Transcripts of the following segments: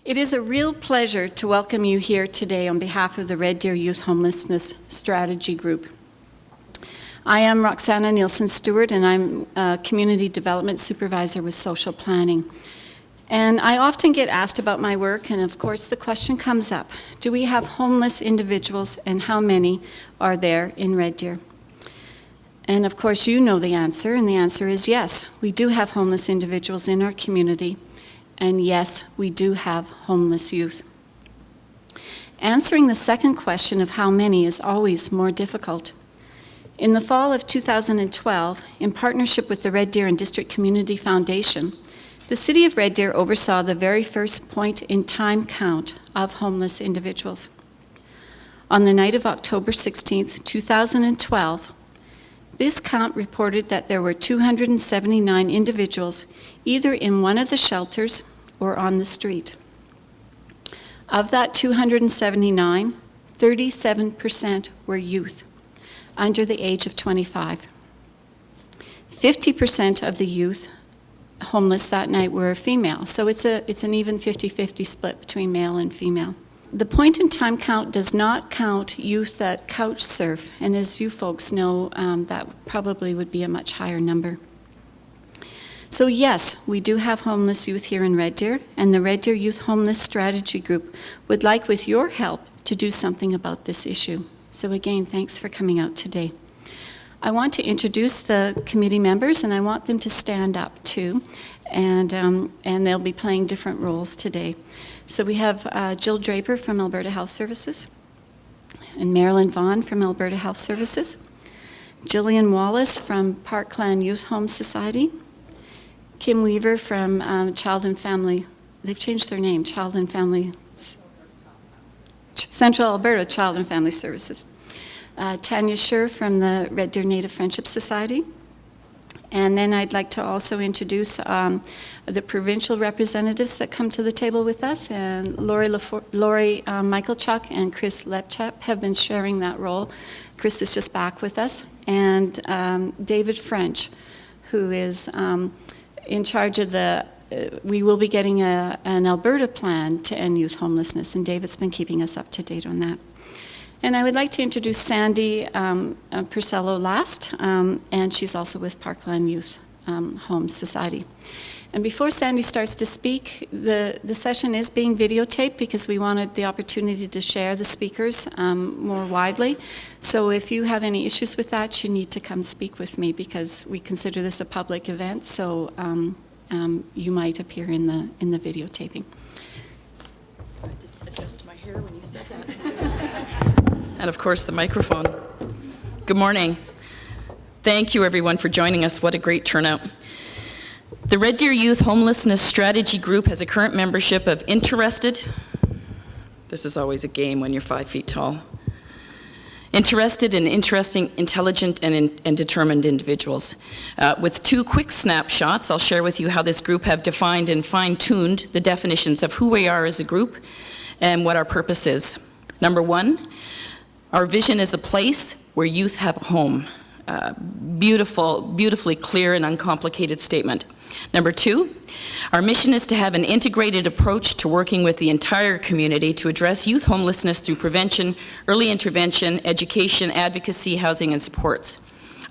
It is a real pleasure to welcome you here today on behalf of the Red Deer Youth Homelessness Strategy Group. I am Roxana Nielsen-Stewart, and I'm a Community Development Supervisor with Social Planning. And I often get asked about my work, and of course the question comes up, do we have homeless individuals, and how many are there in Red Deer? And of course you know the answer, and the answer is yes, we do have homeless individuals in our community. And yes, we do have homeless youth. Answering the second question of how many is always more difficult. In the fall of 2012, in partnership with the Red Deer and District Community Foundation, the City of Red Deer oversaw the very first point-in-time count of homeless individuals. On the night of October 16, 2012, this count reported that there were 279 individuals either in one of the shelters or on the street. Of that 279, 37% were youth under the age of 25. 50% of the youth homeless that night were female, so it's an even 50-50 split between male and female. The point-in-time count does not count youth that couch surf, and as you folks know, that probably would be a much higher number. So yes, we do have homeless youth here in Red Deer, and the Red Deer Youth Homeless Strategy Group would like, with your help, to do something about this issue. So again, thanks for coming out today. I want to introduce the committee members, and I want them to stand up too, and they'll be playing different roles today. So we have Jill Draper from Alberta Health Services, and Marilyn Vaughn from Alberta Health Services, Jillian Wallace from Parkland Youth Home Society, Kim Weaver from Child and Family, they've changed their name, Child and Family, Central Alberta Child and Family Services, Tanya Scher from the Red Deer Native Friendship Society. And then I'd like to also introduce the provincial representatives that come to the table with us, and Lori Michalchuk and Chris Lepchap have been sharing that role. Chris is just back with us, and David French, who is in charge of we will be getting an Alberta plan to end youth homelessness, and David's been keeping us up to date on that. And I would like to introduce Sandy Purcello last, and she's also with Parkland Youth Home Society. And before Sandy starts to speak, the session is being videotaped because we wanted the opportunity to share the speakers more widely. So if you have any issues with that, you need to come speak with me because we consider this a public event, so you might appear in the videotaping. I just adjust my hair when you said that. And of course, the microphone. Good morning. Thank you, everyone, for joining us. What a great turnout. The Red Deer Youth Homelessness Strategy Group has a current membership of interested, this is always a game when you're 5 feet tall, interested and interesting, intelligent, and determined individuals. With two quick snapshots, I'll share with you how this group have defined and fine-tuned the definitions of who we are as a group and what our purpose is. Number one, our vision is a place where youth have a home. Beautifully clear and uncomplicated statement. Number two, our mission is to have an integrated approach to working with the entire community to address youth homelessness through prevention, early intervention, education, advocacy, housing, and supports.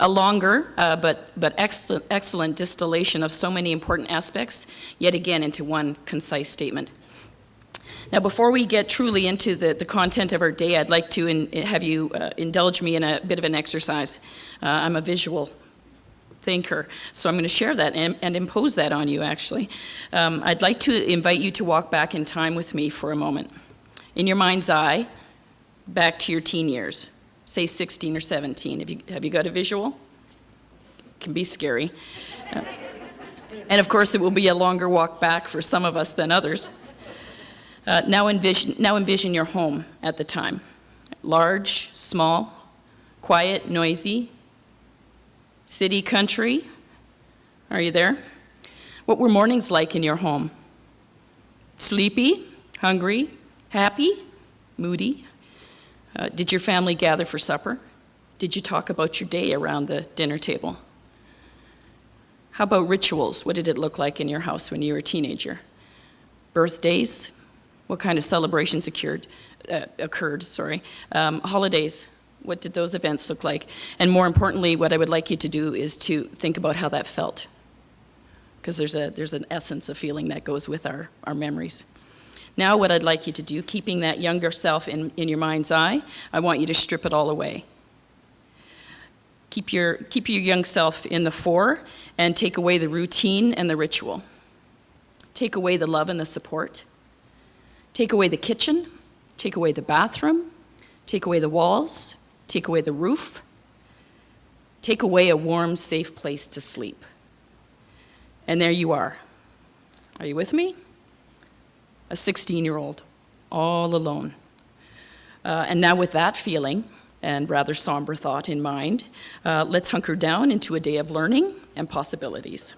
A longer but excellent distillation of so many important aspects, yet again into one concise statement. Now, before we get truly into the content of our day, I'd like to have you indulge me in a bit of an exercise. I'm a visual thinker, so I'm going to share that and impose that on you, actually. I'd like to invite you to walk back in time with me for a moment. In your mind's eye, back to your teen years, say 16 or 17. Have you got a visual? It can be scary. And of course, it will be a longer walk back for some of us than others. Now envision your home at the time. Large, small, quiet, noisy, city, country. Are you there? What were mornings like in your home? Sleepy, hungry, happy, moody? Did your family gather for supper? Did you talk about your day around the dinner table? How about rituals? What did it look like in your house when you were a teenager? Birthdays, What kind of celebrations occurred? Holidays, what did those events look like? And more importantly, what I would like you to do is to think about how that felt. Because there's an essence of feeling that goes with our memories. Now what I'd like you to do, keeping that younger self in your mind's eye, I want you to strip it all away. Keep your young self in the fore and take away the routine and the ritual. Take away the love and the support. Take away the kitchen. Take away the bathroom. Take away the walls. Take away the roof. Take away a warm, safe place to sleep. And there you are. Are you with me? A 16-year-old, all alone. And now with that feeling and rather somber thought in mind, let's hunker down into a day of learning and possibilities.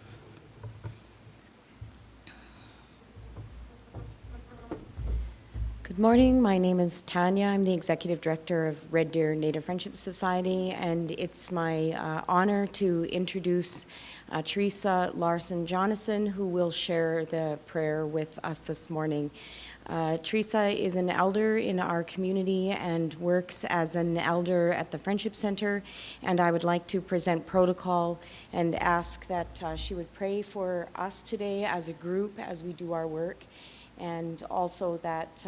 Good morning. My name is Tanya. I'm the Executive Director of Red Deer Native Friendship Society, and it's my honor to introduce Teresa Larson-Jonathan, who will share the prayer with us this morning. Teresa is an elder in our community and works as an elder at the Friendship Center, and I would like to present protocol and ask that she would pray for us today as a group as we do our work, and also that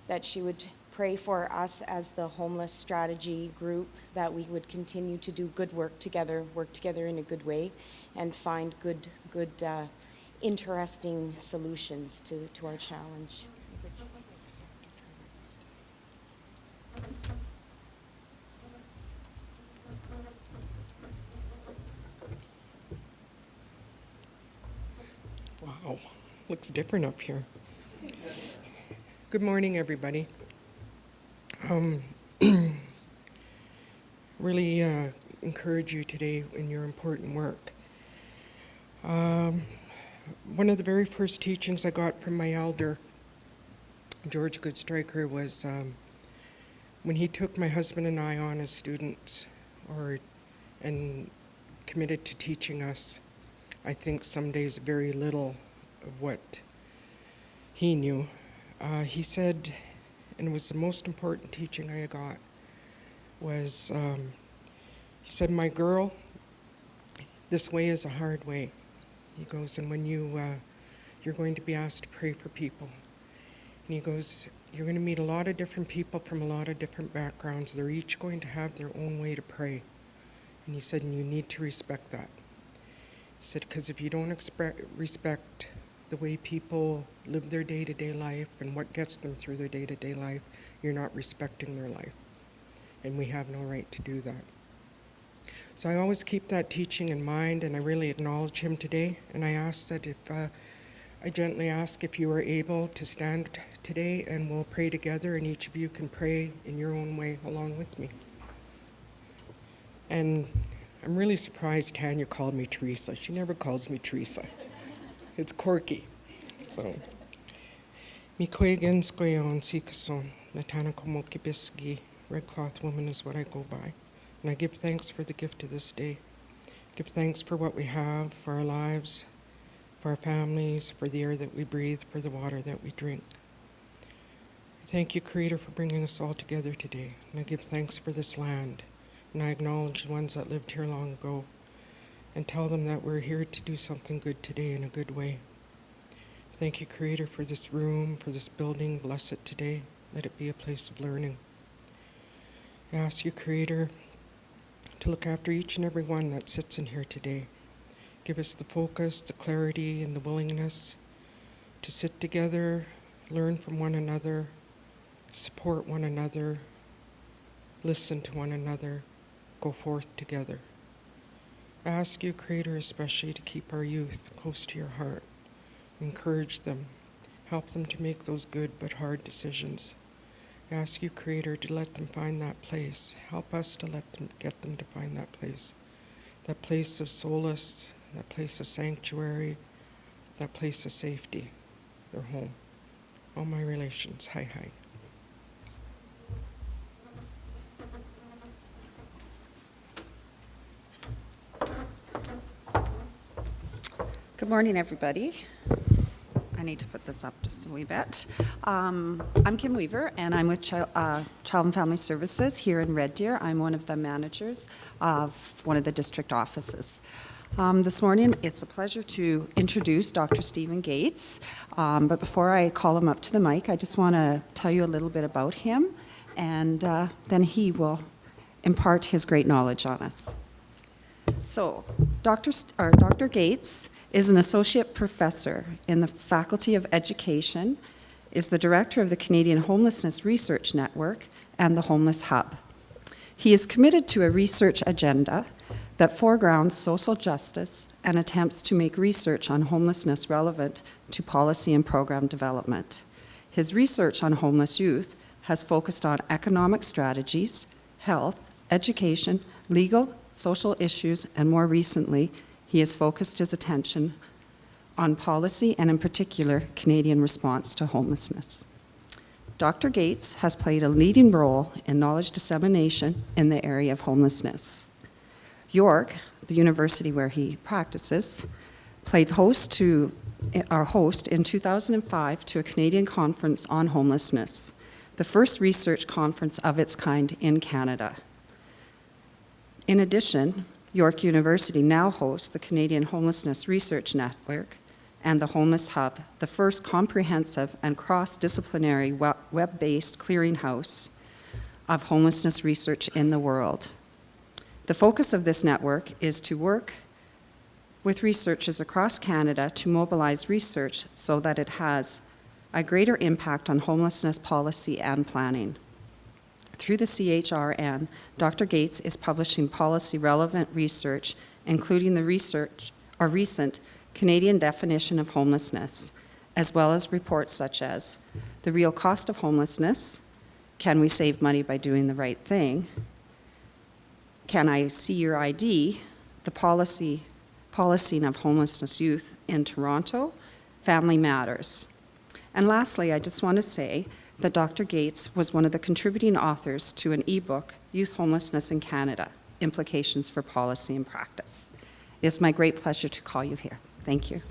that she would pray for us as the homeless strategy group, that we would continue to do good work together in a good way, and find good interesting solutions to our challenge. Wow, looks different up here. Good morning, everybody. Really encourage you today in your important work. One of the very first teachings I got from my elder, George Goodstriker, was when he took my husband and I on as students and committed to teaching us, I think some days very little of what he knew. He said, and it was the most important teaching I got, was he said, "My girl, this way is a hard way." He goes, and when you're going to be asked to pray for people. And he goes, you're going to meet a lot of different people from a lot of different backgrounds. They're each going to have their own way to pray. And he said, and you need to respect that. He said, because if you don't respect the way people live their day-to-day life and what gets them through their day-to-day life, you're not respecting their life. And we have no right to do that. So I always keep that teaching in mind, and I really acknowledge him today. And I ask that I gently ask if you are able to stand today, and we'll pray together, and each of you can pray in your own way along with me. And I'm really surprised Tanya called me Teresa. She never calls me Teresa. It's quirky. So, Mikwegan Skoyon Sikason, Natana Komoki Biski, Red Cloth Woman is what I go by. And I give thanks for the gift of this day. Give thanks for what we have, for our lives, for our families, for the air that we breathe, for the water that we drink. Thank you, Creator, for bringing us all together today. And I give thanks for this land. And I acknowledge the ones that lived here long ago and tell them that we're here to do something good today in a good way. Thank you, Creator, for this room, for this building. Bless it today. Let it be a place of learning. I ask you, Creator, to look after each and every one that sits in here today. Give us the focus, the clarity, and the willingness to sit together, learn from one another, support one another, listen to one another, go forth together. I ask you, Creator, especially to keep our youth close to your heart. Encourage them. Help them to make those good but hard decisions. I ask you, Creator, to let them find that place. Help us to get them to find that place of solace, that place of sanctuary, that place of safety, their home. All my relations, hi. Good morning, everybody. I need to put this up just a wee bit. I'm Kim Weaver, and I'm with Child and Family Services here in Red Deer. I'm one of the managers of one of the district offices. This morning, it's a pleasure to introduce Dr. Stephen Gates, but before I call him up to the mic, I just want to tell you a little bit about him, and then he will impart his great knowledge on us. So, Dr. Gates is an associate professor in the Faculty of Education, is the director of the Canadian Homelessness Research Network and the Homeless Hub. He is committed to a research agenda that foregrounds social justice and attempts to make research on homelessness relevant to policy and program development. His research on homeless youth has focused on economic strategies, health, education, legal, social issues, and more recently, he has focused his attention on policy and in particular, Canadian response to homelessness. Dr. Gates has played a leading role in knowledge dissemination in the area of homelessness. York, the university where he practices, played host in 2005 to a Canadian conference on homelessness, the first research conference of its kind in Canada. In addition, York University now hosts the Canadian Homelessness Research Network and the Homeless Hub, the first comprehensive and cross-disciplinary web-based clearinghouse of homelessness research in the world. The focus of this network is to work with researchers across Canada to mobilize research so that it has a greater impact on homelessness policy and planning. Through the CHRN, Dr. Gates is publishing policy-relevant research, including the recent Canadian definition of homelessness, as well as reports such as the real cost of homelessness, can we save money by doing the right thing, can I see your ID, the policing of homelessness youth in Toronto, Family Matters. And lastly, I just want to say that Dr. Gates was one of the contributing authors to an e-book, Youth Homelessness in Canada, Implications for Policy and Practice. It is my great pleasure to call you here. Thank you.